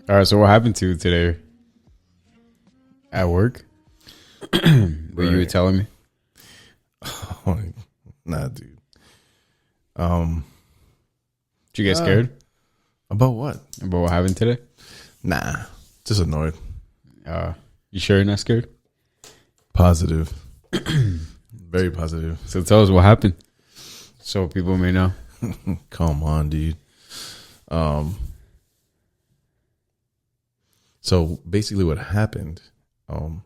All right, so what happened to you today at work? What you were telling me? Nah, dude. Did you get scared About what? about what happened today? Nah, just annoyed. You sure you're not scared? Positive. Very positive. So tell us what happened, so people may know. Come on, dude. So basically what happened, I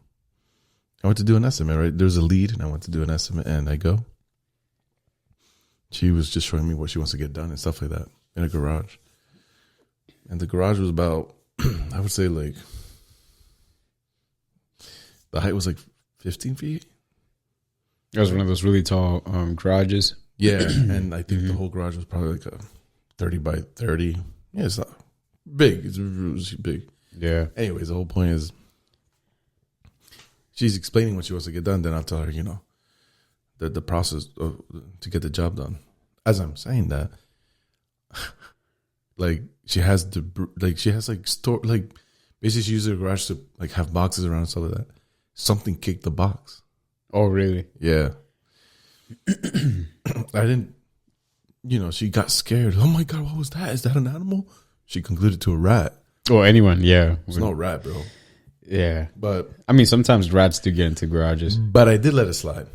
went to do an estimate, right? There's a lead and I went to do an estimate and I go. She was just showing me what she wants to get done and stuff like that in a garage. And the garage was about, I would say like, the height was like 15 feet. That was one of those really tall garages. Yeah, and I think the whole garage was probably like a 30 by 30. Yeah, it's not big. It's really big. Yeah. Anyways, the whole point is she's explaining what she wants to get done. Then I'll tell her, the process to get the job done. As I'm saying that, like basically she uses her garage to like have boxes around and stuff like that. Something kicked the box. Oh, really? Yeah. I didn't, she got scared. Oh my God, what was that? Is that an animal? She concluded to a rat. Oh, anyone, yeah. It's no rat, bro. Yeah. But I mean, sometimes rats do get into garages. But I did let it slide.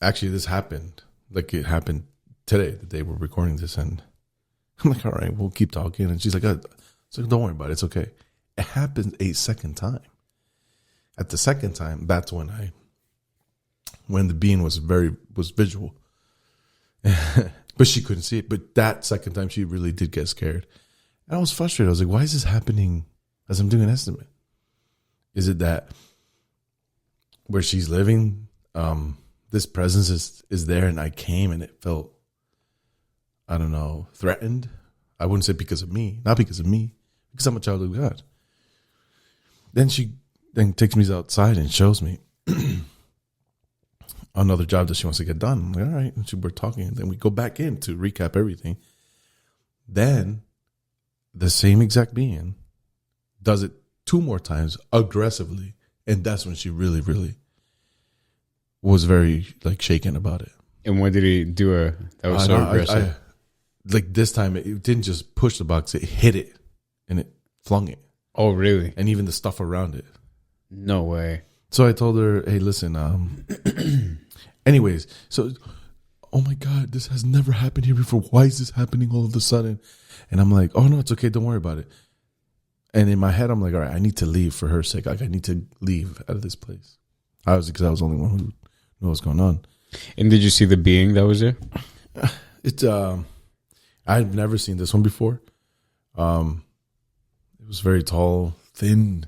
Actually, this happened. Like, it happened today, the day we're recording this. And I'm like, all right, we'll keep talking. And she's like, so don't worry about it. It's okay. It happened a second time. At the second time, that's when the being was visual. But she couldn't see it. But that second time, she really did get scared. And I was frustrated. I was like, why is this happening as I'm doing an estimate? Is it that where she's living, this presence is there and I came and it felt, I don't know, threatened? I wouldn't say because of me. Not because of me. Because I'm a child of God. Then she takes me outside and shows me another job that she wants to get done. I'm like, all right. And we're talking. And then we go back in to recap everything. Then the same exact being does it 2 more times aggressively. And that's when she really, really was very like shaken about it. And what did he do? That was so aggressive. Like this time, it didn't just push the box. It hit it and it flung it. Oh, really? And even the stuff around it. No way. So I told her, hey, listen, anyways, so, oh my God, this has never happened here before. Why is this happening all of a sudden? And I'm like, oh no, it's okay. Don't worry about it. And in my head, I'm like, all right, I need to leave for her sake. Like, I need to leave out of this place. Because I was the only one who knew what was going on. And did you see the being that was there? I've never seen this one before. It was very tall, thin.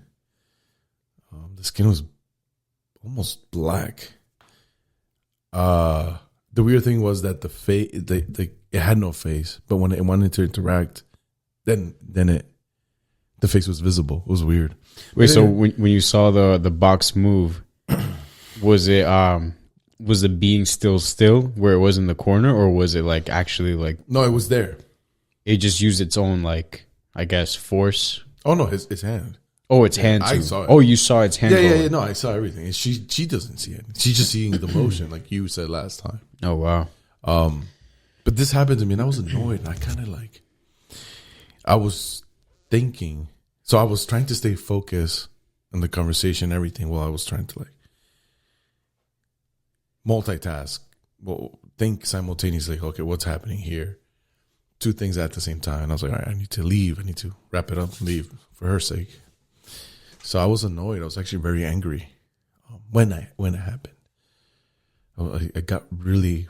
The skin was almost black. The weird thing was that the face, it had no face, but when it wanted to interact, then the face was visible. It was weird. Wait, so when you saw the box move, was the being still where it was in the corner, or was it like actually like? No, it was there. It just used its own like, I guess, force. Oh no, his hand. Oh, its hand too. I saw it. Oh, you saw its hand. Yeah. No, I saw everything. And she doesn't see it. She's just seeing the motion, like you said last time. Oh wow. But this happened to me, and I was annoyed. And I kind of I was thinking. So I was trying to stay focused on the conversation, and everything, while I was trying to multitask. Well, think simultaneously. Okay, what's happening here? 2 things at the same time. And I was like, all right, I need to leave. I need to wrap it up and leave for her sake. So I was annoyed. I was actually very angry when it happened. I got really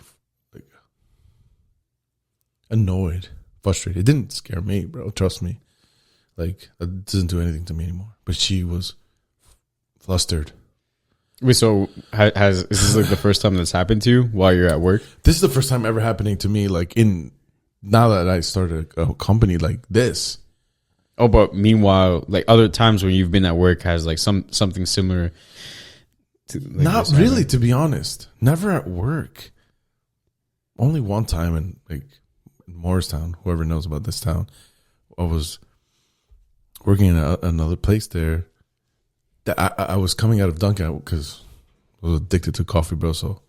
annoyed, frustrated. It didn't scare me, bro. Trust me. Like, it doesn't do anything to me anymore. But she was flustered. Wait, so is this like the first time that's happened to you while you're at work? This is the first time ever happening to me. Like, now that I started a company like this. Oh, but meanwhile, like other times when you've been at work has like something similar to like Not really, to be honest. Never at work. Only one time in Morristown, whoever knows about this town. I was working in another place there. That I was coming out of Dunkin' because I was addicted to coffee, bro. So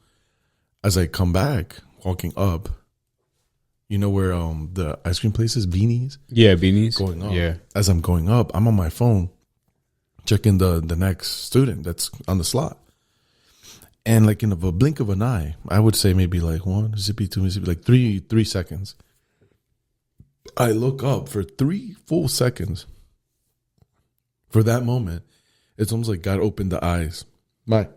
as I come back, walking up, you know where the ice cream place is, Beanies? Yeah, Beanies. Going up. Yeah. As I'm going up, I'm on my phone checking the next student that's on the slot. And like in a blink of an eye, I would say maybe like 1 zippy, 2 zippy, like 3 seconds. I look up for 3 full seconds. For that moment, it's almost like God opened the eyes. My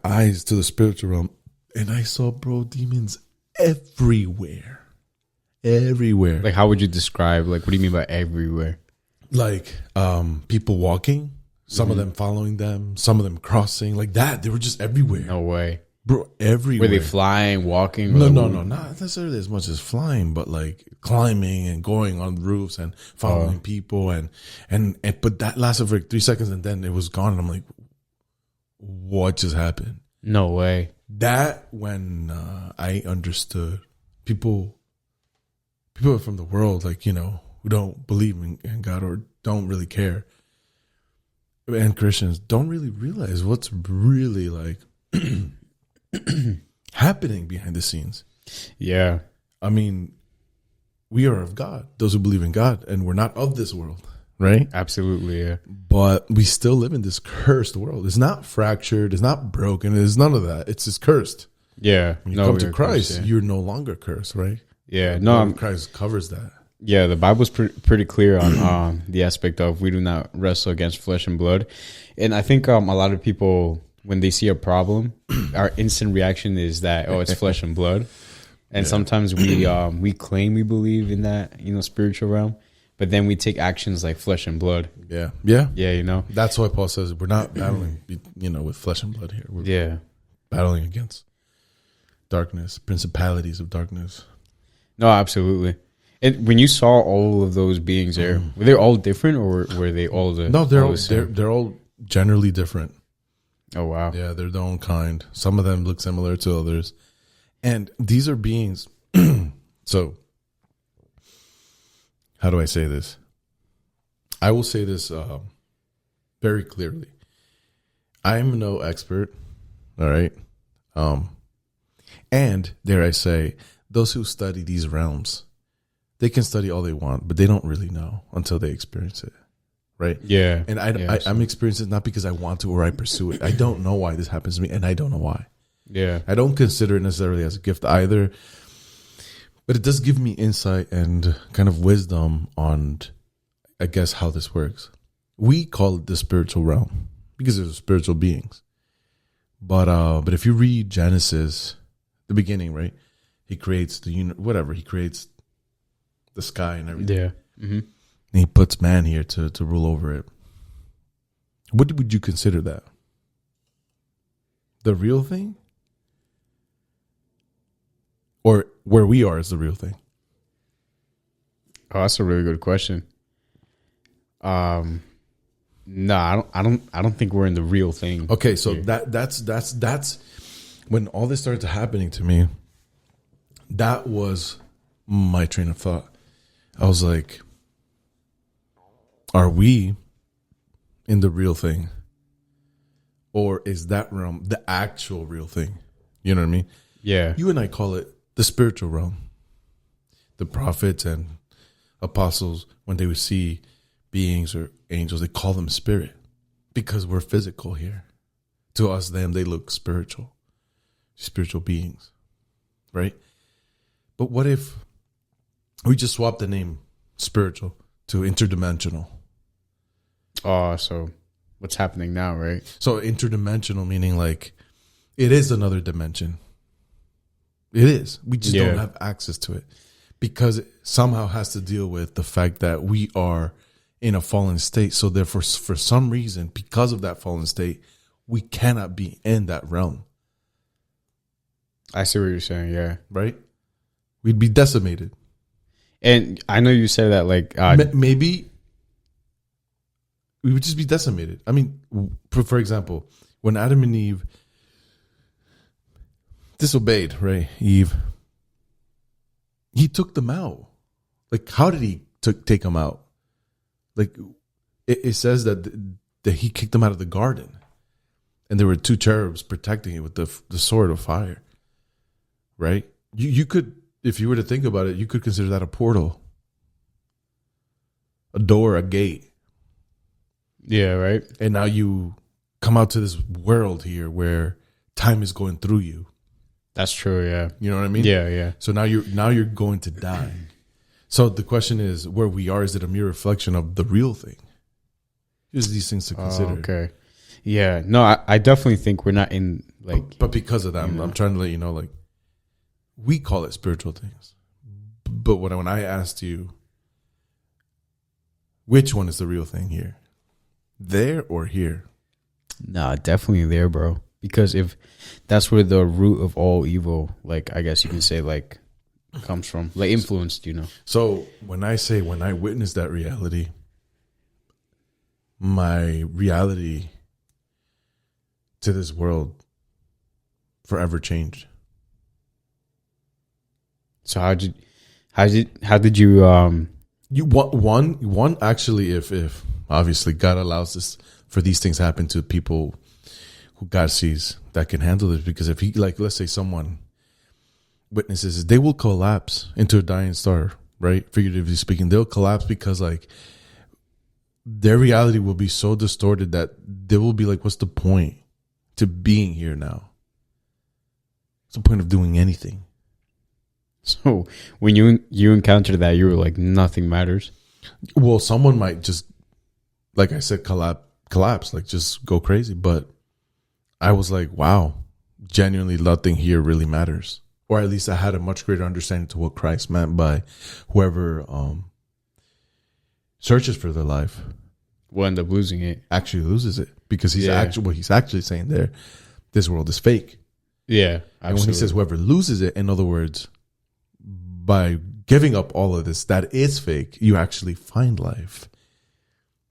eyes to the spiritual realm. And I saw, bro, demons everywhere. Everywhere. Like, how would you describe, like, what do you mean by everywhere? Like, people walking, some of them following them, some of them crossing, like that. They were just everywhere. No way. Bro, everywhere. Were they flying, walking? No, not necessarily as much as flying, but like climbing and going on roofs and following people and but that lasted for like 3 seconds and then it was gone. And I'm like, what just happened? No way. That when I understood people from the world, like, you know, who don't believe in God or don't really care, and Christians don't really realize what's really like happening behind the scenes. Yeah. I mean, we are of God, those who believe in God, and we're not of this world, right? Absolutely, yeah. But we still live in this cursed world. It's not fractured. It's not broken. It's none of that. It's just cursed. Yeah. When you come to Christ, you're no longer cursed, right? Yeah. No, Christ covers that. Yeah, the Bible's pretty clear on the aspect of we do not wrestle against flesh and blood. And I think a lot of people, when they see a problem, our instant reaction is that, oh, it's flesh and blood. And sometimes we claim we believe in that, you know, spiritual realm, but then we take actions like flesh and blood. Yeah. You know, that's why Paul says we're not battling, you know, with flesh and blood here. We're battling against darkness, principalities of darkness. No, absolutely. And when you saw all of those beings there, were they all different, or were they all the? No, they're all generally different. Oh wow! Yeah, they're their own kind. Some of them look similar to others, and these are beings. So, how do I say this? I will say this very clearly. I'm no expert. All right, and dare I say, those who study these realms, they can study all they want, but they don't really know until they experience it, right? Yeah. And I'm experiencing it not because I want to or I pursue it. I don't know why this happens to me, and I don't know why. Yeah. I don't consider it necessarily as a gift either, but it does give me insight and kind of wisdom on, I guess, how this works. We call it the spiritual realm because there's spiritual beings. But if you read Genesis, the beginning, right? He creates whatever. He creates the sky and everything. Yeah. Mm-hmm. And he puts man here to rule over it. What would you consider that? The real thing? Or where we are is the real thing? Oh, that's a really good question. No, I don't think we're in the real thing. Okay, so that's when all this started happening to me. That was my train of thought. I was like, are we in the real thing? Or is that realm the actual real thing? You know what I mean? Yeah. You and I call it the spiritual realm. The prophets and apostles, when they would see beings or angels, they call them spirit because we're physical here. To us, they look spiritual beings, right? But what if we just swap the name spiritual to interdimensional? Oh, so what's happening now, right? So interdimensional meaning like it is another dimension. It is. We just don't have access to it. because it somehow has to deal with the fact that we are in a fallen state. So therefore, for some reason, because of that fallen state, we cannot be in that realm. I see what you're saying. Yeah. Right? We'd be decimated. And I know you said that like maybe we would just be decimated. I mean, for example, when Adam and Eve disobeyed, right? Eve, he took them out. Like, how did he take them out? Like, it says that he kicked them out of the garden, and there were two cherubs protecting it with the sword of fire. Right? You could, if you were to think about it, you could consider that a portal, a door, a gate. Yeah, right. And now you come out to this world here where time is going through you. That's true. Yeah. You know what I mean? Yeah, yeah. So now you're going to die. So the question is, where we are, is it a mere reflection of the real thing? There's these things to consider. Okay. Yeah. No, I definitely think we're not in like. But because of that, I'm trying to let you know, like, we call it spiritual things. But when I asked you, which one is the real thing here? There or here? Nah, definitely there, bro. Because if that's where the root of all evil, like, I guess you can say, like, comes from, like, influenced, you know. So when I witnessed that reality, my reality to this world forever changed. So how did you you one actually, if obviously God allows this for these things to happen to people who God sees that can handle this, because if he, like, let's say someone witnesses, they will collapse into a dying star, right? Figuratively speaking, they'll collapse because, like, their reality will be so distorted that they will be like, what's the point to being here now? What's the point of doing anything? So when you encountered that, you were like, nothing matters. Well, someone might just, like I said, collapse, like just go crazy. But I was like, wow, genuinely nothing here really matters. Or at least I had a much greater understanding to what Christ meant by whoever searches for their life will end up losing it. Actually loses it, because he's actually saying there, this world is fake. Yeah, absolutely. And when he says whoever loses it, in other words, by giving up all of this that is fake, you actually find life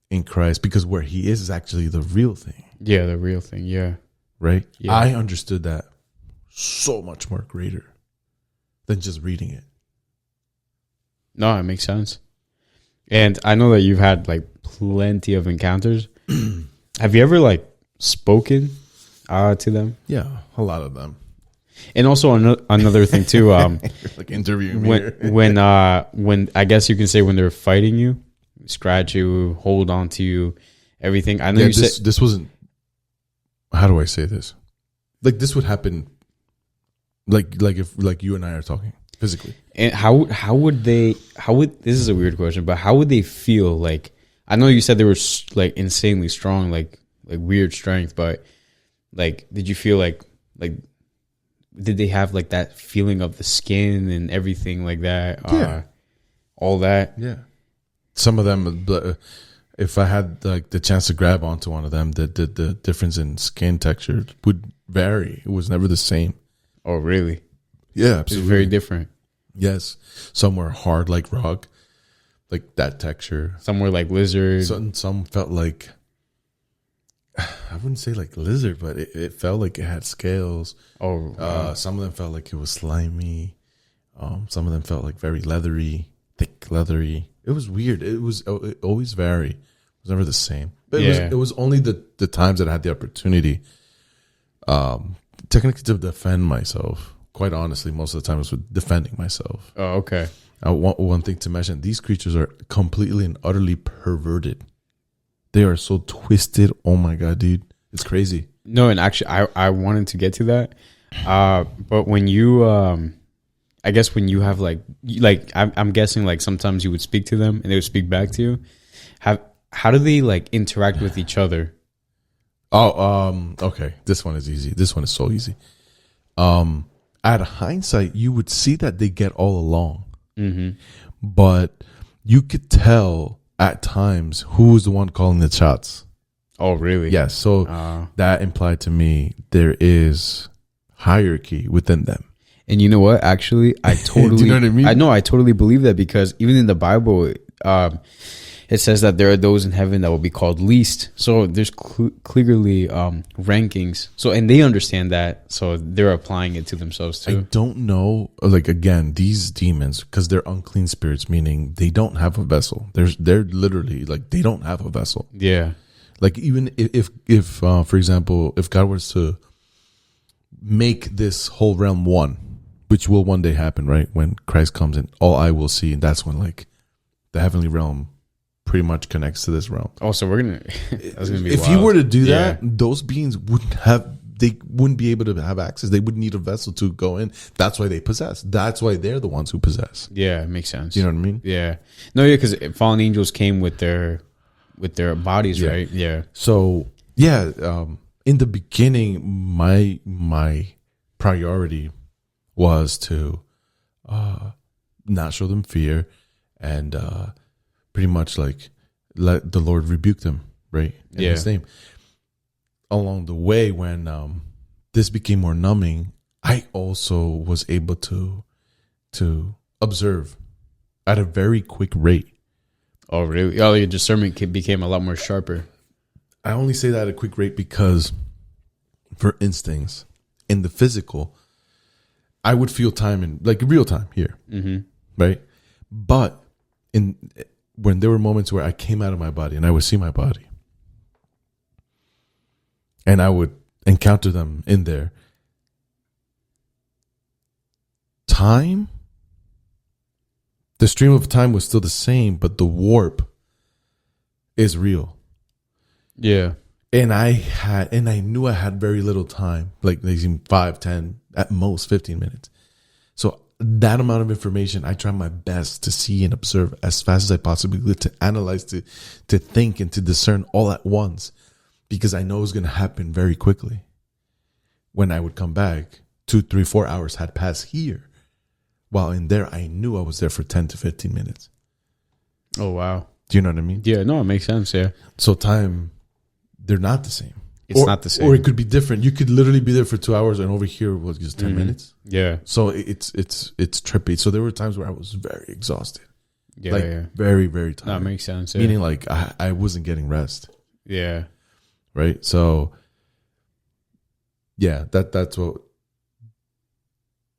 in Christ, because where he is actually the real thing. Yeah, the real thing. Yeah. Right? Yeah. I understood that so much more greater than just reading it. No, it makes sense. And I know that you've had like plenty of encounters. Have you ever like spoken to them? Yeah, a lot of them. And also another thing too, like interviewing me. when I guess you can say when they're fighting you, scratch you, hold on to you, everything. I know you said this wasn't. How do I say this? Like, this would happen. Like if like you and I are talking physically. And how would this is a weird question, but how would they feel? Like, I know you said they were like insanely strong, like weird strength, but like, did you feel like did they have like that feeling of the skin and everything like that? Yeah. All that. Yeah. Some of them, if I had like the chance to grab onto one of them, the difference in skin texture would vary. It was never the same. Oh, really? Yeah, absolutely. It's very different. Yes. Some were hard like rock, like that texture. Some were like lizard. Some felt like, I wouldn't say like lizard, but it felt like it had scales. Oh, wow. Some of them felt like it was slimy. Some of them felt like very leathery, thick leathery. It was weird. It always varied. It was never the same. But it was only the times that I had the opportunity, technically, to defend myself. Quite honestly, most of the time it was with defending myself. Oh, okay. I want one thing to mention: these creatures are completely and utterly perverted. They are so twisted. Oh my god, dude, it's crazy. No, and actually, I wanted to get to that, but when you, I guess when you have like I'm guessing like sometimes you would speak to them and they would speak back to you. How do they like interact with each other? Oh, okay. This one is easy. This one is so easy. At hindsight, you would see that they get all along. But you could tell at times who's the one calling the shots. Oh, really? Yes. So that implied to me there is hierarchy within them. And you know what? Actually, I totally, Do you know what I mean? I know, I totally believe that, because even in the Bible, it says that there are those in heaven that will be called least. So there's clearly rankings. So, and they understand that. So they're applying it to themselves too. I don't know. Like, again, these demons, because they're unclean spirits, meaning they don't have a vessel. They're literally like, they don't have a vessel. Yeah. Like, even if for example, if God was to make this whole realm one, which will one day happen, right? When Christ comes in, all eye will see. And that's when, like, the heavenly realm pretty much connects to this realm. Oh, so we're going to, that's going to be if wild. you were to do that, those beings they wouldn't be able to have access. They would need a vessel to go in. That's why they possess. That's why they're the ones who possess. Yeah, it makes sense. You know what I mean? Yeah. No, yeah, because fallen angels came with their bodies, right? Yeah. So, yeah, in the beginning, my priority was to not show them fear and pretty much like let the Lord rebuke them, right? In His name. Along the way, when this became more numbing, I also was able to observe at a very quick rate. Oh, really? Oh, your discernment became a lot more sharper. I only say that at a quick rate because, for instance, in the physical, I would feel time in like real time here, right? But when there were moments where I came out of my body and I would see my body, and I would encounter them in there, the stream of time was still the same, but the warp is real. Yeah. And I knew I had very little time, like they seemed 5, 10, at most 15 minutes. So that amount of information, I try my best to see and observe as fast as I possibly could, to analyze, to think and to discern all at once, because I know it was going to happen very quickly. When I would come back, 2, 3, 4 hours had passed here. While in there, I knew I was there for 10 to 15 minutes. Oh, wow. Do you know what I mean? Yeah, no, it makes sense, yeah. So time, they're not the same. It's not the same. Or it could be different. You could literally be there for 2 hours and over here was just 10 minutes. Yeah. So it's trippy. So there were times where I was very exhausted. Yeah, like very, very tired. That makes sense. Yeah. Meaning like I wasn't getting rest. Yeah. Right. So yeah, that's what.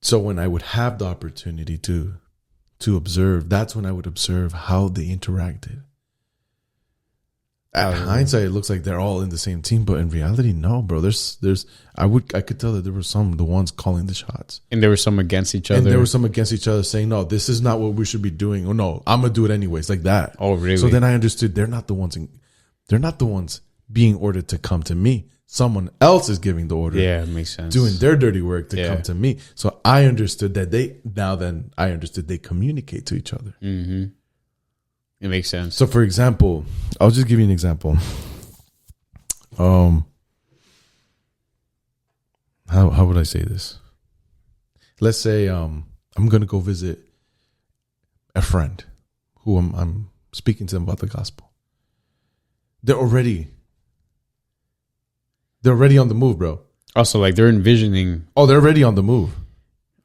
So when I would have the opportunity to observe, that's when I would observe how they interacted. At hindsight, it looks like they're all in the same team, but in reality, no, bro. I could tell that there were the ones calling the shots, and there were some against each other. And there were some against each other, saying, "No, this is not what we should be doing." Or no, I'm gonna do it anyways, like that. Oh, really? So then I understood they're not the ones being ordered to come to me. Someone else is giving the order. Yeah, it makes sense. Doing their dirty work to come to me. So I understood that they communicate to each other. Mm-hmm. It makes sense. So, for example, I'll just give you an example. How would I say this? Let's say I'm going to go visit a friend who I'm speaking to them about the gospel. They're already on the move, bro. Also, like they're envisioning. Oh, they're already on the move.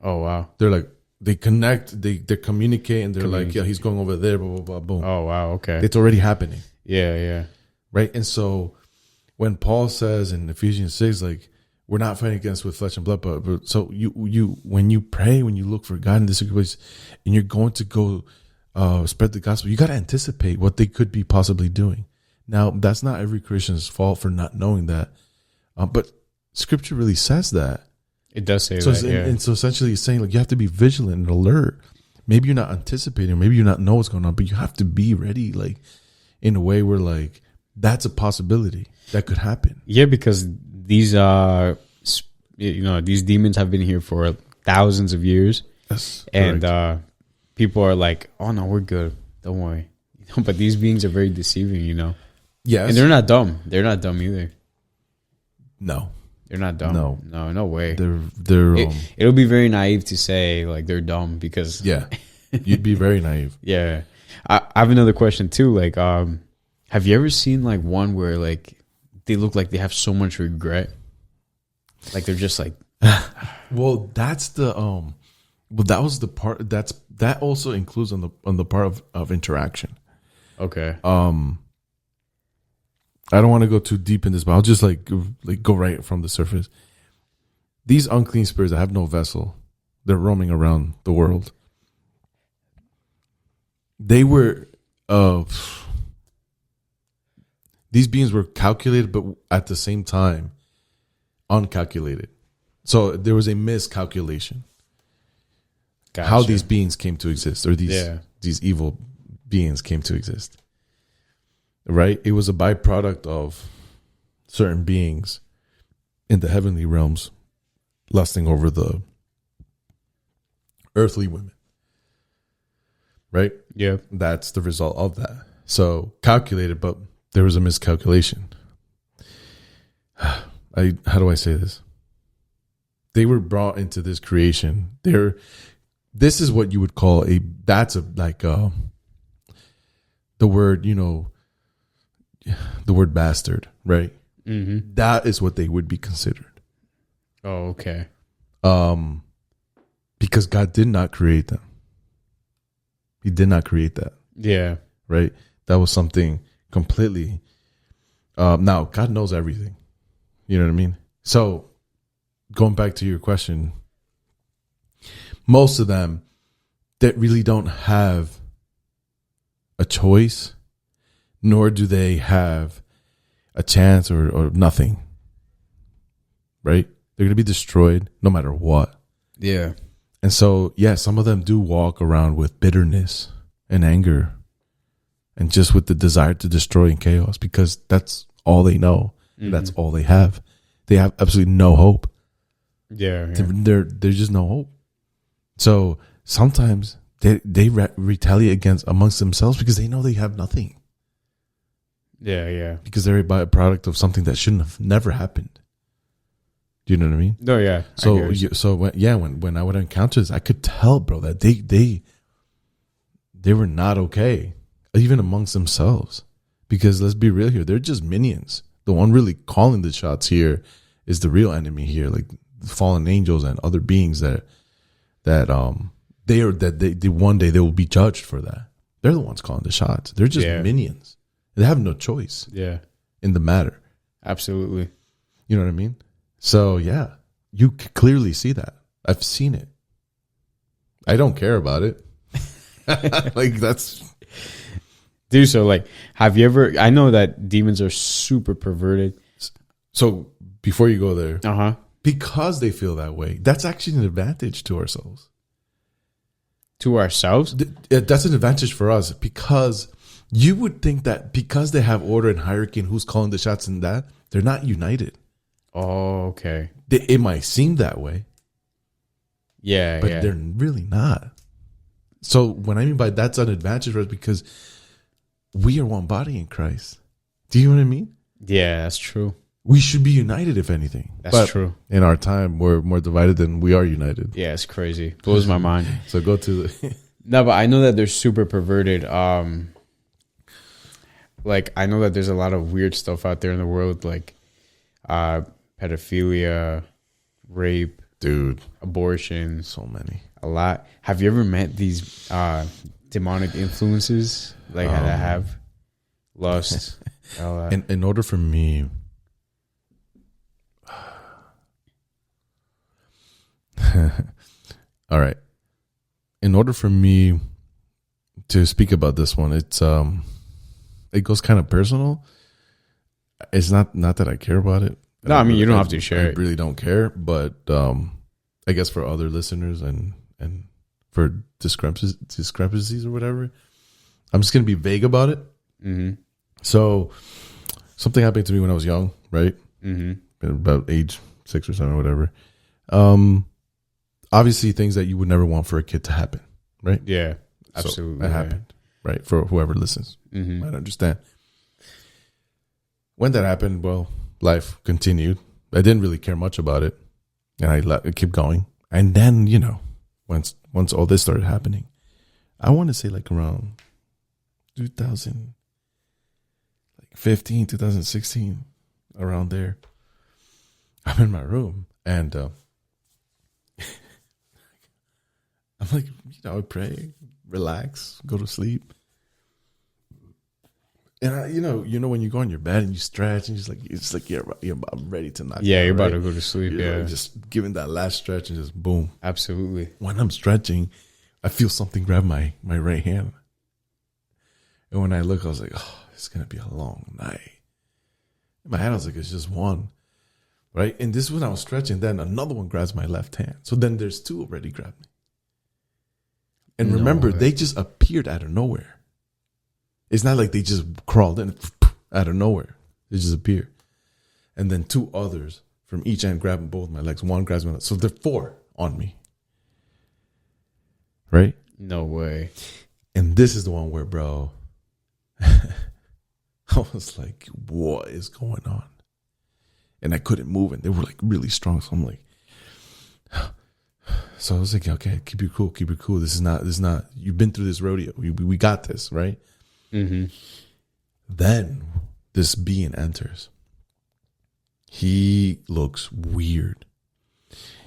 Oh, wow. They're like, they connect, they communicate, and they're like, yeah, he's going over there, blah, blah, blah, boom. Oh, wow, okay. It's already happening. Yeah. Right? And so when Paul says in Ephesians 6, like, we're not fighting against with flesh and blood, but so you when you pray, when you look for God in this situation, and you're going to go spread the gospel, you got to anticipate what they could be possibly doing. Now, that's not every Christian's fault for not knowing that, but Scripture really says that. It does say so that, And so essentially it's saying, like, you have to be vigilant and alert. Maybe you're not anticipating, maybe you not know what's going on, but you have to be ready, like, in a way where, like, that's a possibility that could happen. Yeah, because these these demons have been here for thousands of years. Yes, and people are like, oh, no, we're good. Don't worry. But these beings are very deceiving, Yes. And they're not dumb. They're not dumb either. No. They're not dumb. No way. They're it'll be very naive to say like they're dumb because yeah. You'd be very naive. Yeah. I have another question too. Like, have you ever seen like one where like they look like they have so much regret? Like they're just like, Well, that's the well, that was the part that also includes on the part of interaction. okay. I don't want to go too deep in this, but I'll just like go right from the surface. These unclean spirits that have no vessel, they're roaming around the world. They were, these beings were calculated, but at the same time, uncalculated. So there was a miscalculation. Gotcha. How these beings came to exist, or these evil beings came to exist. Right? It was a byproduct of certain beings in the heavenly realms lusting over the earthly women. Right? Yeah. That's the result of that. So calculated, but there was a miscalculation. How do I say this? They were brought into this creation. This is what you would call the word, the word bastard, right? Mm-hmm. That is what they would be considered. Oh, okay. Because God did not create them. He did not create that. Yeah. Right? That was something completely. Now, God knows everything. You know what I mean? So, going back to your question, most of them that really don't have a choice, nor do they have a chance or nothing. Right? They're going to be destroyed no matter what. Yeah. And so, yeah, some of them do walk around with bitterness and anger and just with the desire to destroy and chaos, because that's all they know. Mm-hmm. That's all they have. They have absolutely no hope. Yeah. There's just no hope. So sometimes they retaliate amongst themselves because they know they have nothing. Yeah, yeah. Because they're a byproduct of something that shouldn't have never happened. Do you know what I mean? No, yeah. When I would encounter this, I could tell, bro, that they were not okay, even amongst themselves. Because let's be real here, they're just minions. The one really calling the shots here is the real enemy here, like the fallen angels and other beings that one day they will be judged for that. They're the ones calling the shots. They're just minions. They have no choice. Yeah. In the matter. Absolutely. You know what I mean? So, yeah, you clearly see that. I've seen it. I don't care about it. Like, that's... Dude, so, like, have you ever... I know that demons are super perverted. So, before you go there... Uh-huh. Because they feel that way, that's actually an advantage to ourselves. To ourselves? That's an advantage for us, because you would think that because they have order and hierarchy and who's calling the shots and that, they're not united. Oh, okay. It might seem that way. Yeah, but they're really not. So what I mean by that's an advantage for us, because we are one body in Christ. Do you know what I mean? Yeah, that's true. We should be united, if anything. That's true. In our time, we're more divided than we are united. Yeah, it's crazy. Blows my mind. So go to the... No, but I know that they're super perverted. Like, I know that there's a lot of weird stuff out there in the world, like pedophilia, rape, dude, abortion. So many. A lot. Have you ever met these demonic influences like that have lust? All that? In order for me... All right. In order for me to speak about this one, it goes kind of personal. It's not that I care about it. No, I mean, you don't have to share it. I really don't care, but I guess for other listeners and for discrepancies or whatever, I'm just gonna be vague about it. Mm-hmm. So something happened to me when I was young, right? Mm-hmm. About age 6 or 7 or whatever. Obviously things that you would never want for a kid to happen, right? Yeah, absolutely. So that happened, right? For whoever listens, might understand. When that happened, well, life continued. I didn't really care much about it, and I kept going. And then, once all this started happening, I want to say like around 2015, 2016, around there. I'm in my room and I'm like, I pray, relax, go to sleep. And you know when you go on your bed and you stretch and it's like you're I'm ready to knock. Yeah, out, you're about right? to go to sleep. You're Yeah, like just giving that last stretch and just boom. absolutely. When I'm stretching, I feel something grab my right hand. And when I look, I was like, oh, it's going to be a long night. In my head, I was like, it's just one. Right? And this is when I was stretching. Then another one grabs my left hand. So then there's two already grabbed me. And remember, they just appeared out of nowhere. It's not like they just crawled in out of nowhere. They just appeared. And then two others from each end grabbing both my legs. One grabs my legs. So there are four on me. Right? No way. And this is the one where, bro, I was like, what is going on? And I couldn't move. And they were like really strong. So I'm like, so I was like, okay, keep it cool. Keep it cool. This is not, you've been through this rodeo. We got this, right? Mm-hmm. Then this being enters. He looks weird.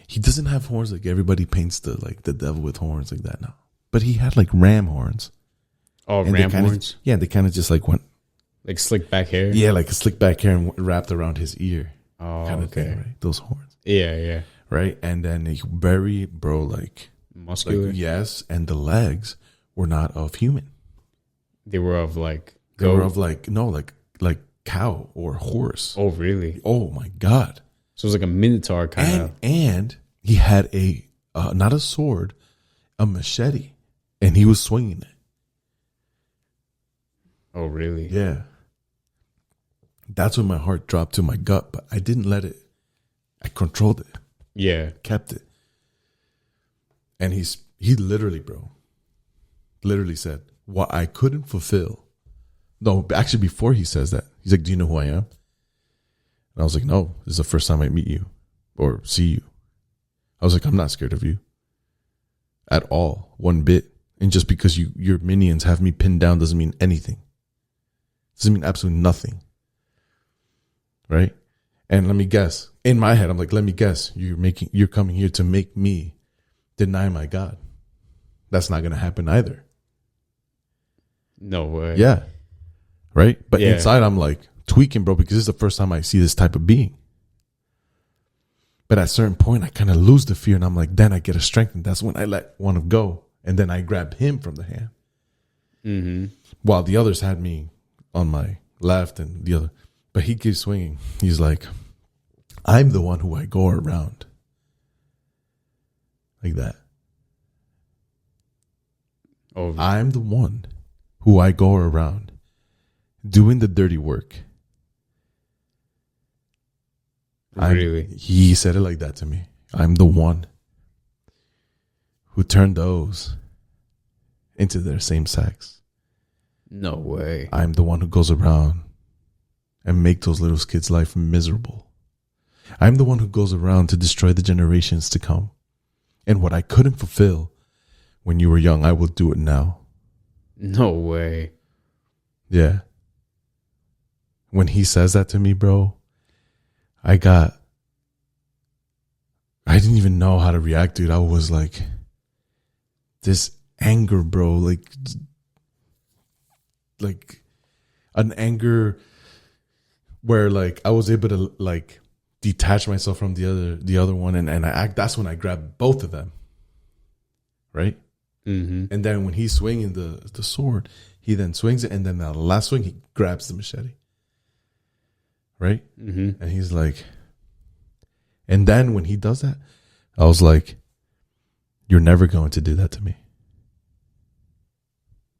He doesn't have horns like everybody paints the devil with horns like that now. But he had like ram horns. Oh, And ram they kinda, horns? Yeah, they kind of just like went. Like slick back hair? Yeah, like a slick back hair and wrapped around his ear. Oh, Kind of okay. thing, right? Those horns. Yeah, yeah. Right? And then he very, bro, like Muscular? yes, and the legs were not of human. They were of like They goat? were of like cow or horse. Oh, really? Oh my God. So it was like a minotaur kind of. And he had a, not a sword, a machete. And he was swinging it. Oh, really? Yeah. That's when my heart dropped to my gut, but I didn't let it. I controlled it, Yeah. kept it. And he literally, bro, said, what I couldn't fulfill. No, actually before he says that, he's like, do you know who I am? And I was like, no, this is the first time I meet you or see you. I was like, I'm not scared of you at all, one bit. And just because your minions have me pinned down doesn't mean anything. Doesn't mean absolutely nothing. Right? And let me guess. In my head, I'm like, let me guess. You're coming here to make me deny my God. That's not going to happen either. No way. Yeah. Right? But Yeah. inside, I'm like tweaking, bro, because this is the first time I see this type of being. But at a certain point, I kind of lose the fear. And I'm like, then I get a strength. And that's when I let one of go. And then I grab him from the hand. Mm-hmm. While the others had me on my left and the other. But he keeps swinging. He's like, I'm the one who I go around. Like that. Oh, I'm the one who I go around doing the dirty work. really? He said it like that to me. I'm the one who turned those into their same sex. No way. I'm the one who goes around and make those little kids' life miserable. I'm the one who goes around to destroy the generations to come. And what I couldn't fulfill when you were young, I will do it now. No way. Yeah. When he says that to me, bro, I didn't even know how to react, dude. I was like, this anger, bro, like an anger where like I was able to like detach myself from the other one, and that's when I grabbed both of them, right? Mm-hmm. And then when he's swinging the sword, he then swings it, and then the last swing he grabs the machete, right? Mm-hmm. And he's like, and then when he does that, I was like, you're never going to do that to me.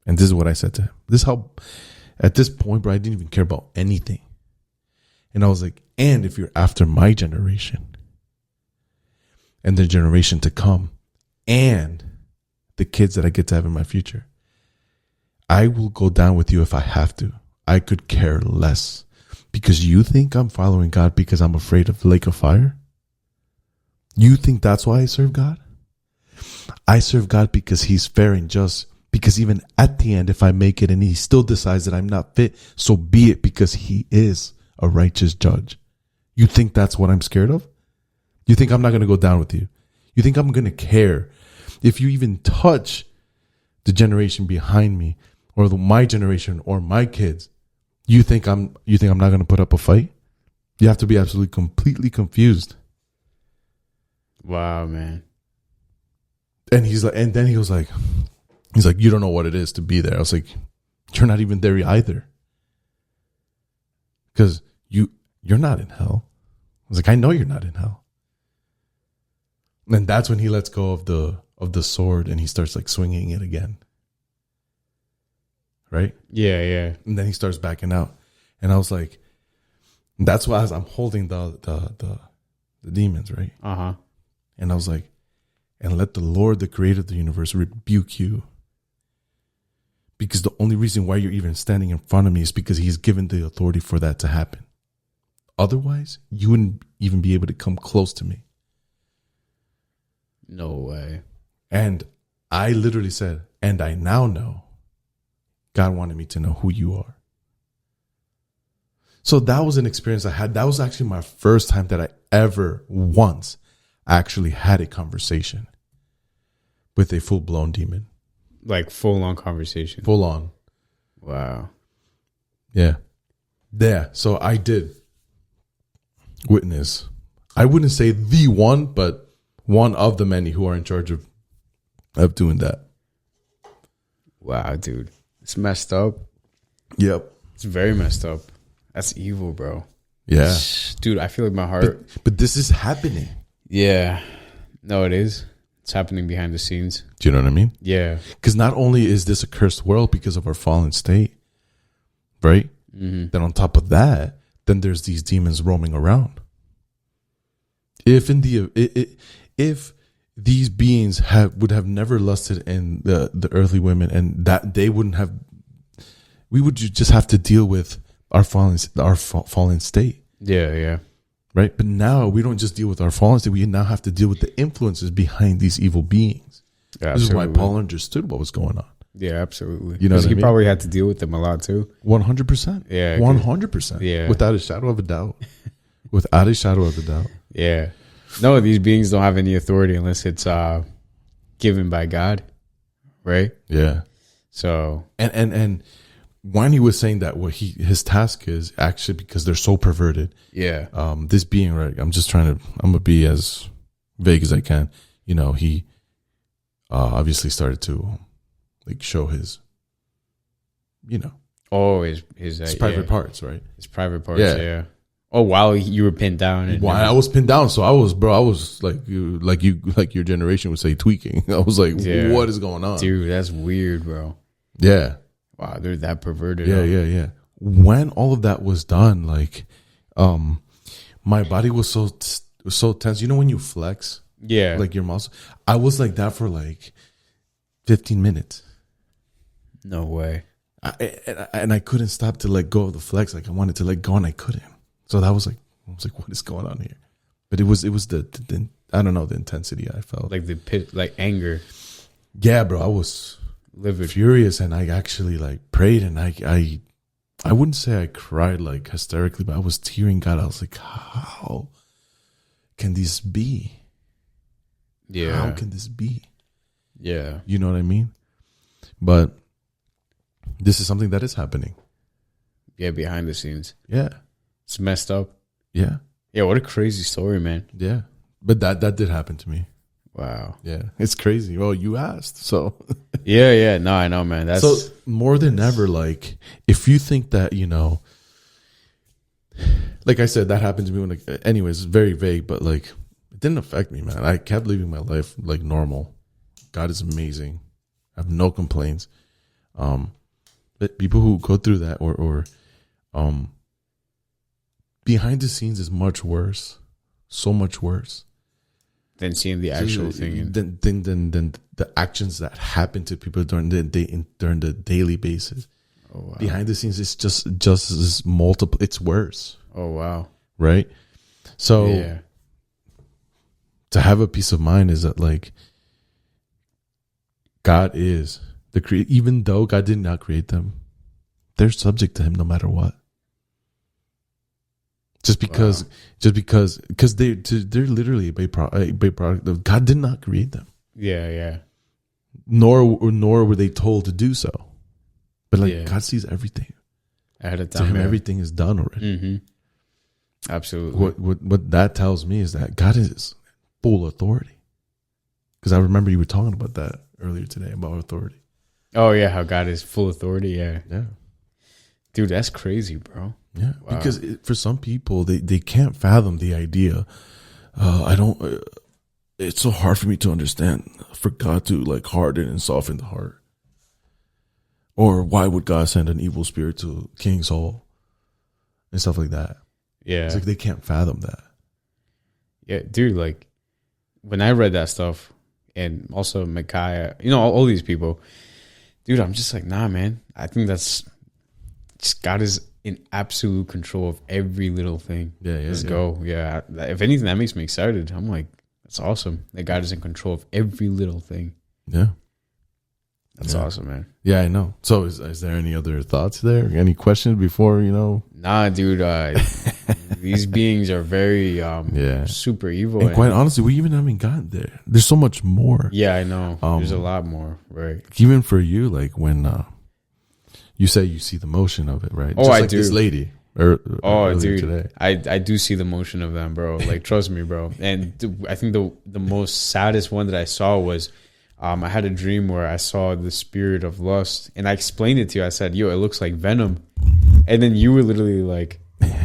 And this is what I said to him. This is how, at this point, bro, I didn't even care about anything. And I was like, and if you're after my generation and the generation to come and the kids that I get to have in my future, I will go down with you if I have to. I could care less. Because you think I'm following God because I'm afraid of the lake of fire? You think that's why I serve God? I serve God because he's fair and just, Because even at the end, if I make it and he still decides that I'm not fit, so be it, because he is a righteous judge. You think that's what I'm scared of? You think I'm not going to go down with you? You think I'm going to care if you even touch the generation behind me, or my generation, or my kids? You think I'm not going to put up a fight? You have to be absolutely completely confused. Wow, man. And then he was like, you don't know what it is to be there. I was like, you're not even there either. Because you're not in hell. I was like, I know you're not in hell. And that's when he lets go of the sword and he starts like swinging it again. Right? Yeah, yeah. And then he starts backing out. And I was like, that's why I'm holding the demons, right? Uh-huh. And I was like, and let the Lord, the creator of the universe, rebuke you. Because the only reason why you're even standing in front of me is because he's given the authority for that to happen. Otherwise, you wouldn't even be able to come close to me. No way. And I literally said, and I now know God wanted me to know who you are. So that was an experience I had. That was actually my first time that I ever once actually had a conversation with a full-blown demon. Like full-on conversation. Full on. Wow. Yeah. Yeah. So I did witness. I wouldn't say the one, but one of the many who are in charge of doing that. Wow, dude. It's messed up. Yep. It's very messed up. That's evil, bro. Yeah. Dude, I feel like my heart. But this is happening. Yeah. No, it is. It's happening behind the scenes. Do you know what I mean? Yeah. Because not only is this a cursed world because of our fallen state, right? Mm-hmm. Then on top of that, then there's these demons roaming around. If these beings would have never lusted in the earthly women, and that they wouldn't have, we would just have to deal with our fallen state. Yeah, yeah. Right? But now we don't just deal with our fallen state. We now have to deal with the influences behind these evil beings. Yeah, this is why Paul understood what was going on. Yeah, absolutely. You know what I mean? He probably had to deal with them a lot too. 100%. Yeah. 100%. Yeah. Without a shadow of a doubt. Without a shadow of a doubt. Yeah. No, these beings don't have any authority unless it's given by God. Right? Yeah. So and when he was saying that, what his task is actually, because they're so perverted. Yeah. This being, right, I'm gonna be as vague as I can. You know, he obviously started to like show his, you know, his private parts, right? His private parts, yeah. Oh, while you were pinned down. And I was pinned down, so I was like your generation would say tweaking. I was like, what is going on, dude? That's weird, bro. Yeah. Wow, they're that perverted. Yeah. When all of that was done, like, my body was so tense. You know when you flex, like your muscle. I was like that for like 15 minutes. No way. And I couldn't stop to let go of the flex. Like I wanted to let go, and I couldn't. So that was like, I was like, what is going on here? But it was the I don't know, the intensity I felt, like the pit, like anger. Yeah, bro, I was livid, furious, and I actually like prayed, and I wouldn't say I cried like hysterically, but I was tearing God. I was like, how can this be? Yeah, how can this be? Yeah, you know what I mean? But this is something that is happening. Yeah, behind the scenes. Yeah, it's messed up. Yeah, what a crazy story, man. Yeah, but that did happen to me. Wow. Yeah, it's crazy. Well, you asked, so. Yeah. No, I know, man. That's so more than ever. Like, if you think that, you know, like I said, that happened to me when, like, anyways, it's very vague, but like, it didn't affect me, man. I kept living my life like normal. God is amazing. I have no complaints. But people who go through that or behind the scenes is much worse. So much worse. Than seeing the actual thing. Than the actions that happen to people during the daily basis. Oh, wow. Behind the scenes, it's just as multiple. It's worse. Oh, wow. Right? So to have a peace of mind is that, like, God is Even though God did not create them, they're subject to him no matter what. Because they're literally a byproduct of God did not create them. Yeah. Nor were they told to do so. But God sees everything. Ahead of time. To him, everything is done already. Mm-hmm. Absolutely. What that tells me is that God is full authority. Because I remember you were talking about that earlier today about authority. Oh yeah, how God is full authority. Yeah. Dude, that's crazy, bro. Yeah, wow. Because for some people, they can't fathom the idea. It's so hard for me to understand for God to like harden and soften the heart. Or why would God send an evil spirit to King Saul and stuff like that? Yeah, it's like they can't fathom that. Yeah, dude. Like when I read that stuff, and also Micaiah, all these people, dude. I'm just like, nah, man. I think that's just God is in absolute control of every little thing. Let's go. Yeah. If anything, that makes me excited. I'm like, that's awesome. That God is in control of every little thing. Yeah. That's awesome, man. Yeah, I know. So is there any other thoughts there? Any questions before, Nah, dude. These beings are very super evil. And quite honestly, we even haven't gotten there. There's so much more. Yeah, I know. There's a lot more, right? Even for you, like when you say you see the motion of it, right? Oh, just I like do. This lady. Dude. Today. I do see the motion of them, bro. Like, trust me, bro. And I think the most saddest one that I saw was I had a dream where I saw the spirit of lust, and I explained it to you. I said, "Yo, it looks like venom," and then you were literally like,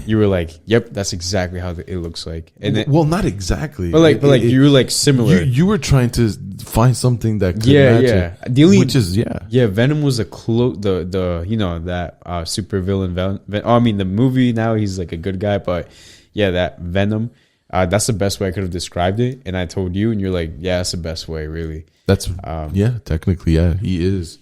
"Yep, that's exactly how it looks like." And then, well, not exactly, but you were like similar. You were trying to find something that could match it, Venom was that super villain. The movie now he's like a good guy, but that Venom. That's the best way I could have described it. And I told you, and you're like, yeah, that's the best way, really. That's technically, he is.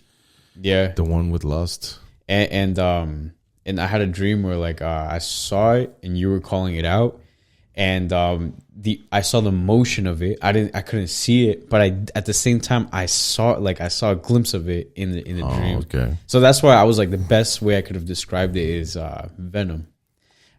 Yeah, the one with lust. And I had a dream where like I saw it, and you were calling it out, and I saw the motion of it. I couldn't see it, but at the same time I saw a glimpse of it in the dream. Okay. So that's why I was like, the best way I could have described it is Venom.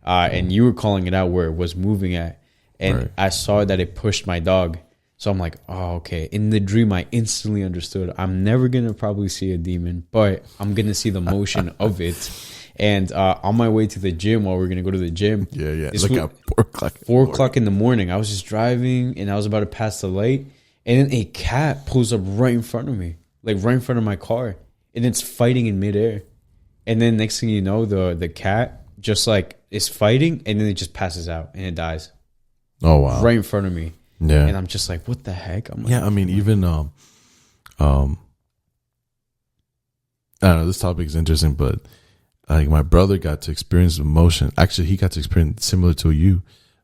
And you were calling it out where it was moving at. And right. I saw that it pushed my dog. So I'm like, oh, okay. In the dream, I instantly understood. I'm never going to probably see a demon, but I'm going to see the motion of it. And on my way to the gym, while we're going to go to the gym. Yeah. It's like at 4 o'clock. 4 o'clock in the morning. I was just driving, and I was about to pass the light. And then a cat pulls up right in front of me, like right in front of my car. And it's fighting in midair. And then next thing you know, the cat just like is fighting, and then it just passes out, and it dies. Oh wow! Right in front of me. Yeah, and I'm just like, what the heck? I'm like, I mean, even I don't know. This topic is interesting, but like my brother got to experience emotion. Actually, he got to experience similar to you.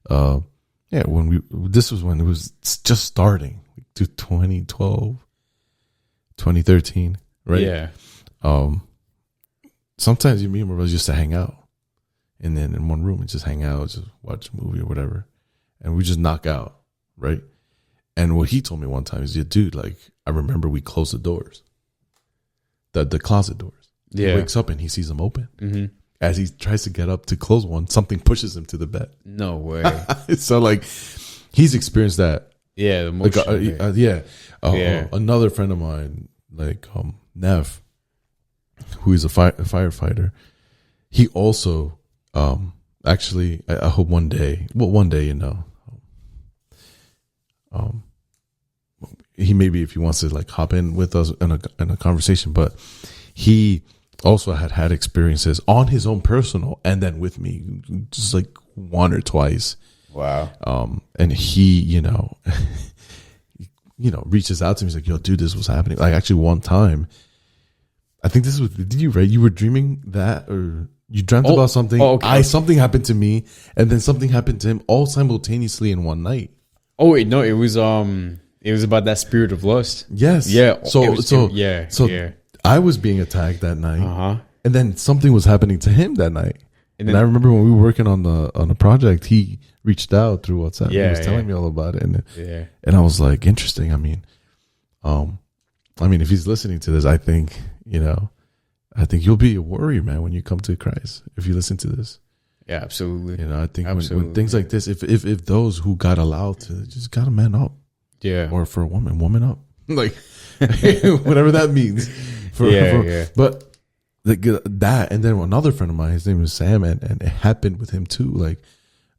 This was when it was just starting, to 2012, 2013, right? Yeah. Sometimes me and my brother used to hang out, and then in one room and just hang out, just watch a movie or whatever. And we just knock out, right? And what he told me one time is, dude, like, I remember we closed the doors. The closet doors. Yeah. He wakes up and he sees them open. Mm-hmm. As he tries to get up to close one, something pushes him to the bed. No way. So, like, he's experienced that. Yeah, the motion. Another friend of mine, like, Nev, who is a firefighter, he also, actually, I hope one day, he maybe, if he wants to like hop in with us in a conversation, but he also had experiences on his own personal and then with me, just like one or twice. Wow. And he, reaches out to me. He's like, yo, dude, this was happening. Like, actually one time, I think this was, did you read, you were dreaming that, or you dreamt about something. Oh, okay. Something happened to me, and then something happened to him all simultaneously in one night. Oh wait, no, it was about that spirit of lust. Yes. Yeah. So I was being attacked that night, and then something was happening to him that night. And I remember when we were working on a project, he reached out through WhatsApp. He was telling me all about it, and I was like, interesting. I mean, I mean, if he's listening to this, I think you'll be a warrior, man, when you come to Christ. If you listen to this, Yeah, absolutely. I think when things like this, if those who got allowed to, just gotta man up. Yeah. Or for a woman up, like whatever that means. But that, and then another friend of mine, his name is Sam, and it happened with him too. Like,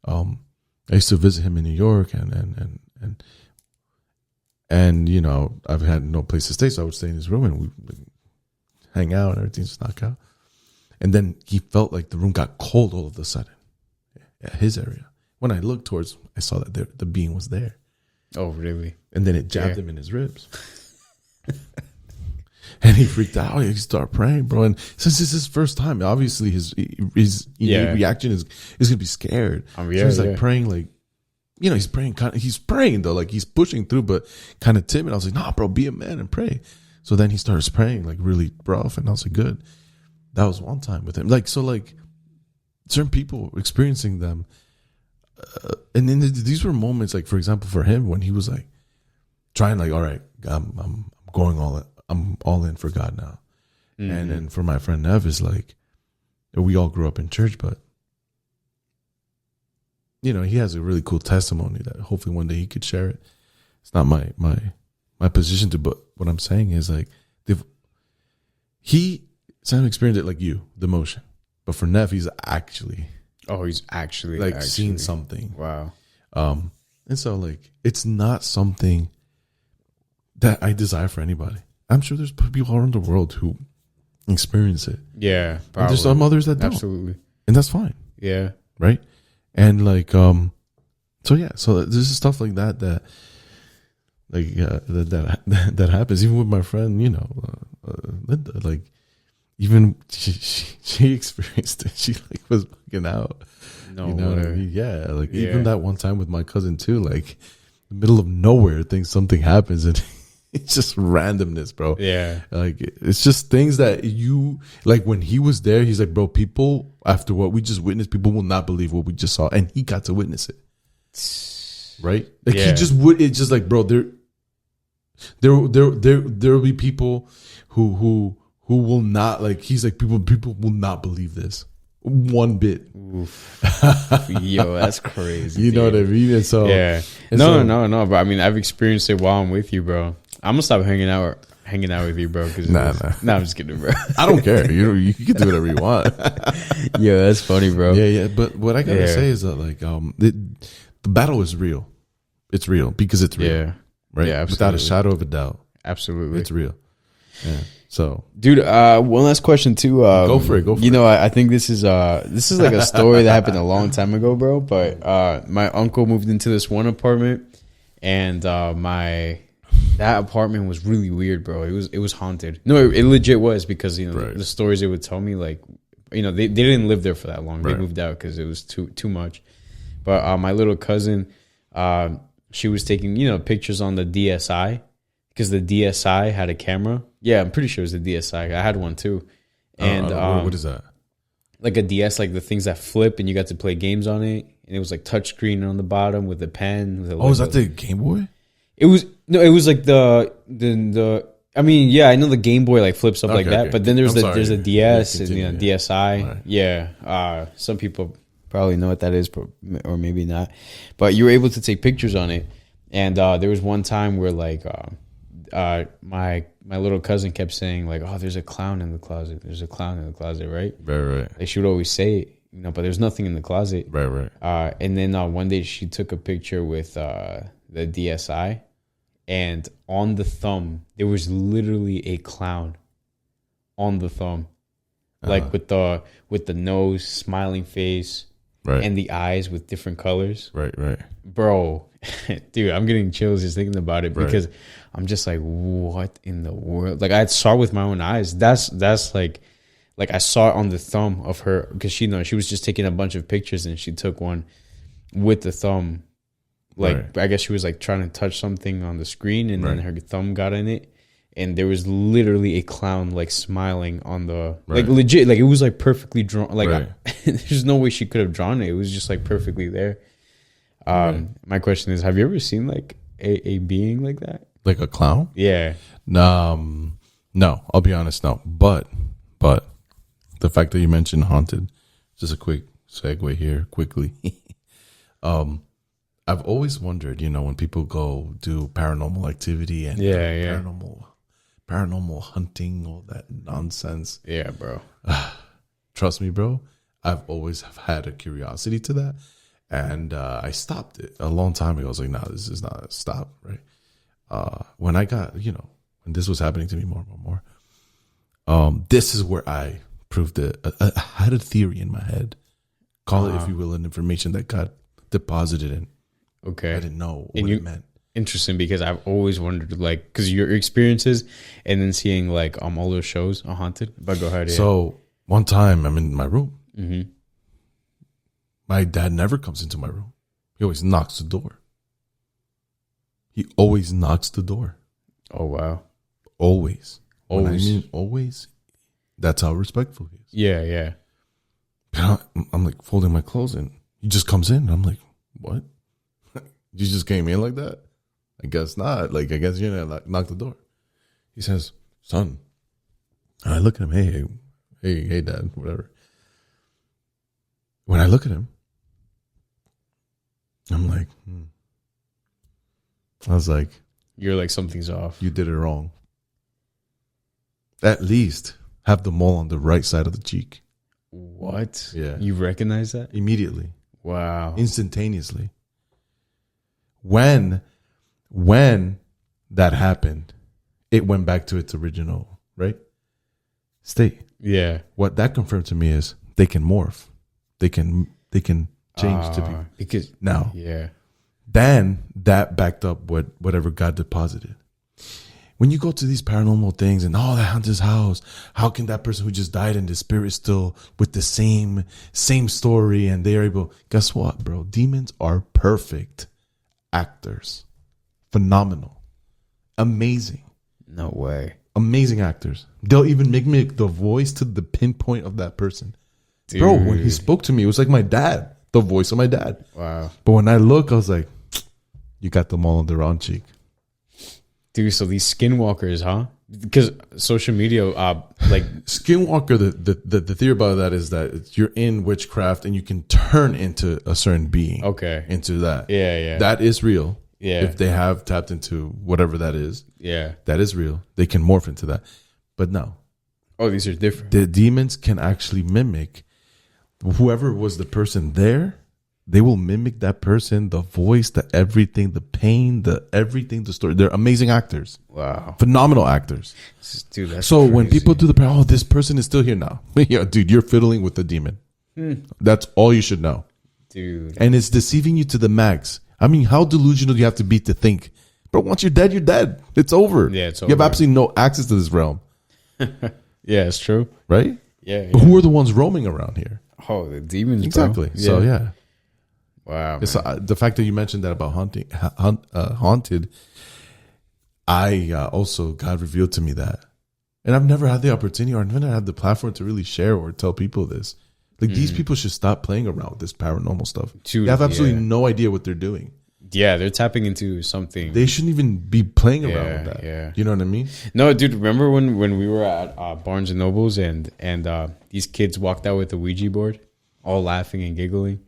I used to visit him in New York, and I've had no place to stay, so I would stay in his room and we hang out and everything, just knock out. And then he felt like the room got cold all of a sudden at his area. When I looked towards, I saw that the being was there. Oh, really? And then it jabbed him in his ribs. And he freaked out. He started praying, bro. And since this is his first time, obviously his reaction is going to be scared. So he's like praying, like, he's praying. He's praying though, like he's pushing through, but kind of timid. I was like, nah, bro, be a man and pray. So then he starts praying like really rough, and I was like, good. That was one time with him. Like, so like certain people experiencing them. And then these were moments, like, for example, for him, when he was like trying, like, all right, I'm going I'm all in for God now. Mm-hmm. And then for my friend Nev, is like, we all grew up in church, but he has a really cool testimony that hopefully one day he could share it. It's not my position to, but what I'm saying is, like, Sam experienced it like you, the motion, but for Nev, he's actually seen something. Wow. And so, like, it's not something that I desire for anybody. I'm sure there's people around the world who experience it. Yeah, and there's some others that don't. Absolutely. And that's fine. Yeah. Right? And, like, so there's stuff like that that happens. Even with my friend, Linda, like, even she experienced it. She, like, was bugging out. No, yeah. Like, even that one time with my cousin too. Like, in the middle of nowhere, something happens, and it's just randomness, bro. Yeah. Like, it's just things that you, like, when he was there, he's like, bro, people, after what we just witnessed, people will not believe what we just saw, and he got to witness it. Right? Like, he just would. It's just like, bro, there will be people who will not, like, he's like, people will not believe this one bit. Oof. Yo, that's crazy. You know what I mean? And so, no. But I mean, I've experienced it while I'm with you, bro. I'm gonna stop hanging out with you, bro. Nah. I'm just kidding, bro. I don't care. You can do whatever you want. Yeah, that's funny, bro. Yeah. But what I gotta say is that, like, the battle is real. It's real because it's real. Yeah. Right. Yeah, absolutely. Without a shadow of a doubt. Absolutely, it's real. Yeah. So, dude, one last question too. Go for it. I think this is like a story that happened a long time ago, bro. But my uncle moved into this one apartment, and that apartment was really weird, bro. It was haunted. No, it legit was, because the stories they would tell me, like, they didn't live there for that long. They moved out because it was too much. But my little cousin, she was taking pictures on the DSi, because the DSi had a camera. Yeah, I'm pretty sure it was the DSi. I had one too. And what is that? Like a DS, like the things that flip, and you got to play games on it. And it was like touchscreen on the bottom with a pen. Is that the Game Boy? It was like the. I mean, yeah, I know the Game Boy like flips up like that, but then there's a DS and DSi. Right. Yeah, some people probably know what that is, or maybe not. But you were able to take pictures on it, and there was one time where, like, my little cousin kept saying, like, oh, there's a clown in the closet. There's a clown in the closet, right? Right. Like, she would always say it, but there's nothing in the closet. Right. And then one day she took a picture with the DSi, and on the thumb there was literally a clown on the thumb, like with the nose, smiling face, and the eyes with different colors. Right. Bro, dude, I'm getting chills just thinking about it, because I'm just like, what in the world? Like, I saw it with my own eyes. That's like I saw it on the thumb of her, because she was just taking a bunch of pictures, and she took one with the thumb. Like, I guess she was like trying to touch something on the screen, and then her thumb got in it, and there was literally a clown like smiling on the like legit, like it was like perfectly drawn. Like there's no way she could have drawn it. It was just like perfectly there. My question is, have you ever seen like a being like that? Like a clown? Yeah. No, I'll be honest. No, but the fact that you mentioned haunted, just a quick segue here, quickly. I've always wondered, when people go do paranormal activity and paranormal hunting, all that nonsense. Yeah, bro. Trust me, bro. I've always had a curiosity to that, and I stopped it a long time ago. I was like, "No, this is not a stop." Right? When I got, when this was happening to me more and more, this is where I proved it. I had a theory in my head. Call it, if you will, an information that got deposited in. Okay. I didn't know what it meant. Interesting, because I've always wondered, like, because your experiences and then seeing like all those shows on haunted. But go ahead. Yeah. So one time I'm in my room. Mm-hmm. My dad never comes into my room. He always knocks the door. He always knocks the door. Oh, wow. Always. Always. When I mean always, that's how respectful he is. Yeah, yeah. I'm like folding my clothes and he just comes in. And I'm like, what? You just came in like that? I guess not. Like, I guess you're gonna knock the door. He says, son. And I look at him. Hey, dad, whatever. When I look at him, I'm like, I was like, you're like, something's off. You did it wrong. At least have the mole on the right side of the cheek. What? Yeah. You recognize that? Immediately. Wow. Instantaneously. When that happened, it went back to its original, right? State. Yeah. What that confirmed to me is they can morph. They can change to be. Because now. Yeah. Then that backed up whatever God deposited. When you go to these paranormal things and that haunted house, how can that person who just died and the spirit still with the same story and they're able? Guess what, bro? Demons are perfect actors. Phenomenal. Amazing. No way. Amazing actors. They'll even mimic the voice to the pinpoint of that person. Dude. Bro, when he spoke to me, it was like my dad. The voice of my dad. Wow. But when I look, I was like, you got them all on the wrong cheek. Dude, so these skinwalkers, huh? Because social media, like skinwalker, the theory about that is that you're in witchcraft and you can turn into a certain being. Okay. Into that. Yeah, yeah. That is real. Yeah. If they have tapped into whatever that is. Yeah. That is real. They can morph into that. But no. Oh, these are different. The demons can actually mimic whoever was the person there. They will mimic that person, the voice, the everything, the pain, the everything, the story. They're amazing actors. Wow. Phenomenal actors. Dude, that's so crazy. When people do this person is still here now. Yeah, dude, you're fiddling with the demon. That's all you should know. Dude. And it's deceiving you to the max. I mean, how delusional do you have to be to think, bro, once you're dead, you're dead. It's over. Yeah, it's over. You have absolutely no access to this realm. Yeah, it's true. Right? Yeah. But who are the ones roaming around here? Oh, the demons, exactly. Bro. So, yeah. Wow. It's, the fact that you mentioned that about haunted, I also, God revealed to me that. And I've never had the opportunity or I've never had the platform to really share or tell people this. Like, these people should stop playing around with this paranormal stuff. Dude, they have absolutely no idea what they're doing. Yeah, they're tapping into something. They shouldn't even be playing around with that. Yeah. You know what I mean? No, dude, remember when we were at Barnes and Nobles and these kids walked out with a Ouija board, all laughing and giggling?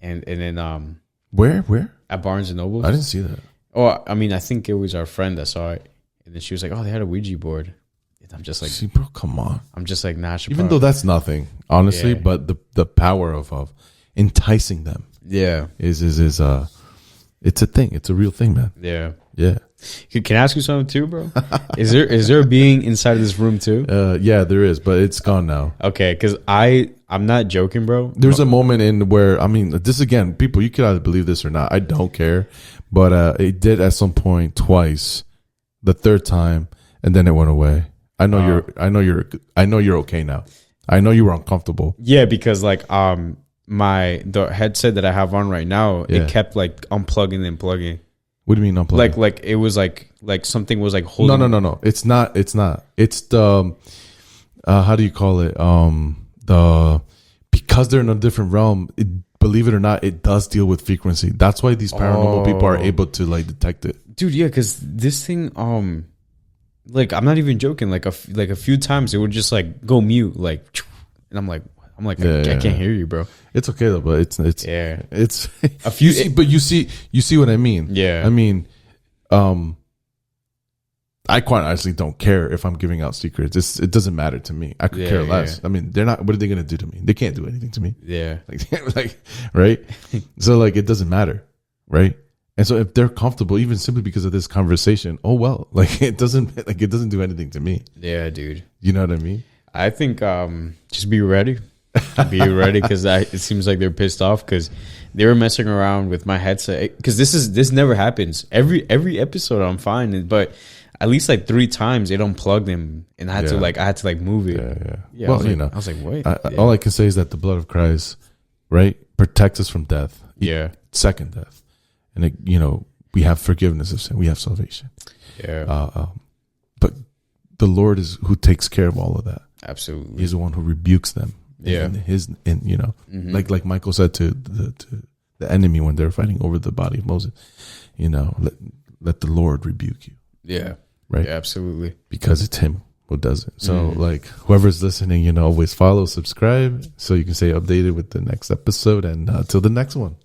And then where at Barnes and Nobles? I didn't see that. Oh, I mean, I think it was our friend that saw it, and then she was like, "Oh, they had a Ouija board." And I'm just like, "See, bro, come on." I'm just like, "Nah." Even though that's nothing, honestly, but the power of enticing them, is it's a thing. It's a real thing, man. Yeah. Can I ask you something too, bro? Is there a being inside of this room too? Yeah, there is, but it's gone now. Okay, because I'm not joking, bro. There's a moment in where, I mean, this again, people, you could either believe this or not. I don't care, but it did at some point twice, the third time, and then it went away. I know you're okay now. I know you were uncomfortable. Yeah, because like the headset that I have on right now, it kept like unplugging and plugging. What do you mean unplugging? Like it was like something was like holding. No. It's not. It's the how do you call it? Because they're in a different realm. Believe it or not, it does deal with frequency. That's why these paranormal people are able to like detect it. Dude, yeah, because this thing like I'm not even joking. Like a few times it would just like go mute, like, and I'm like I can't hear you, bro. It's okay though, but it's it's a few. You see what I mean? Yeah. I mean, I quite honestly don't care if I'm giving out secrets. It doesn't matter to me. I could care less. I mean, they're not. What are they gonna do to me? They can't do anything to me. Yeah. Like right. So like it doesn't matter, right? And so if they're comfortable, even simply because of this conversation, oh well, like it doesn't do anything to me. Yeah, dude. You know what I mean? I think just be ready. Be ready, because it seems like they're pissed off because they were messing around with my headset. Because this never happens. Every episode I'm fine, but at least like 3 times it unplugged them, and I had to move it. Yeah. Well, I was like, wait. All I can say is that the blood of Christ, right, protects us from death. Yeah. Second death. And we have forgiveness of sin. We have salvation. Yeah. But the Lord is who takes care of all of that. Absolutely. He's the one who rebukes them. Yeah. Like Michael said to the enemy when they're fighting over the body of Moses, let the Lord rebuke you. Yeah. Right. Yeah, absolutely. Because it's him who does it. So like whoever's listening, always follow, subscribe so you can stay updated with the next episode, and till the next one.